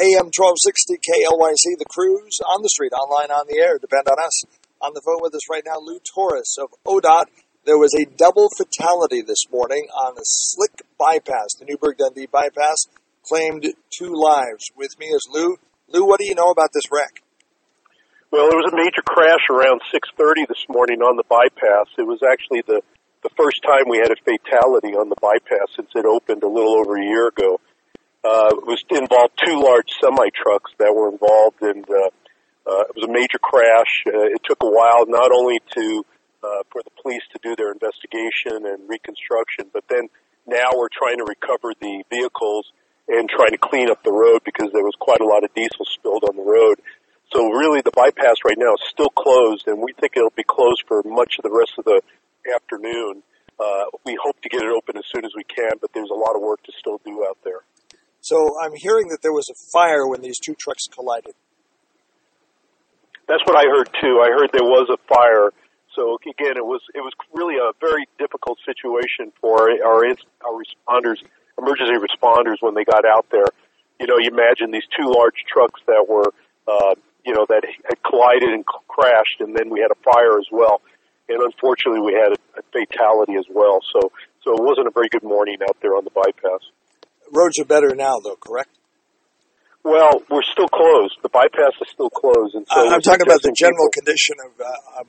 AM 1260 KLYC, the Cruise, on the street, online, on the air. Depend on us. On the phone with us right now, Lou Torris of ODOT. There was a double fatality this morning on a slick bypass. The Newburgh-Dundee bypass claimed 2 lives. With me is Lou. Lou, what do you know about this wreck? Well, there was a major crash around 6:30 this morning on the bypass. It was actually the first time we had a fatality on the bypass since it opened a little over a year ago. It involved 2 large semi-trucks that were involved, and it was a major crash. It took a while not only for the police to do their investigation and reconstruction, but then now we're trying to recover the vehicles and trying to clean up the road because there was quite a lot of diesel spilled on the road. So really the bypass right now is still closed, and we think it'll be closed for much of the rest of the afternoon. We hope to get it open as soon as we can, but there's a lot of work to still do out there. So I'm hearing that there was a fire when these 2 trucks collided. That's what I heard too. I heard there was a fire. So again, it was really a very difficult situation for our responders, emergency responders, when they got out there. You know, you imagine these 2 large trucks that were, that had collided and crashed, and then we had a fire as well. And unfortunately, we had a fatality as well. So it wasn't a very good morning out there on the bypass. Roads are better now, though, correct? Well, we're still closed. The bypass is still closed. And so I'm talking about the general condition of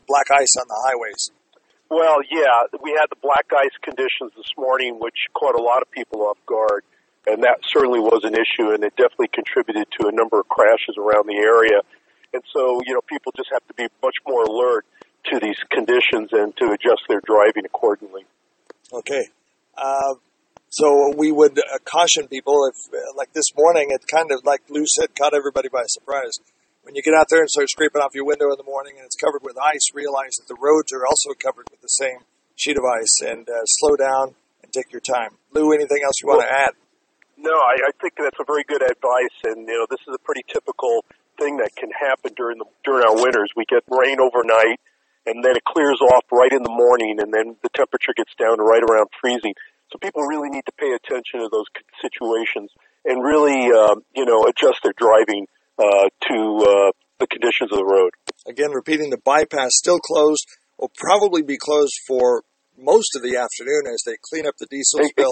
black ice on the highways. Well, yeah, we had the black ice conditions this morning, which caught a lot of people off guard. And that certainly was an issue, and it definitely contributed to a number of crashes around the area. And so, people just have to be much more alert to these conditions and to adjust their driving accordingly. Okay. So we would caution people if, like this morning, it kind of, like Lou said, caught everybody by surprise. When you get out there and start scraping off your window in the morning and it's covered with ice, realize that the roads are also covered with the same sheet of ice, and slow down and take your time. Lou, anything else you want to add? No, I think that's a very good advice, and this is a pretty typical thing that can happen during our winters. We get rain overnight, and then it clears off right in the morning, and then the temperature gets down to right around freezing. So people really need to pay attention to those situations and really, adjust their driving to the conditions of the road. Again, repeating, the bypass still closed. Will probably be closed for most of the afternoon as they clean up the diesel spill.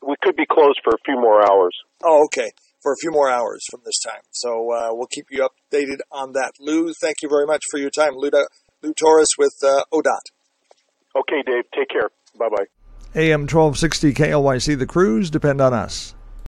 We could be closed for a few more hours. Oh, okay. For a few more hours from this time. So we'll keep you updated on that. Lou, thank you very much for your time. Lou Torris with ODOT. Okay, Dave. Take care. Bye-bye. AM 1260 KLYC, the Cruise. Depend on us.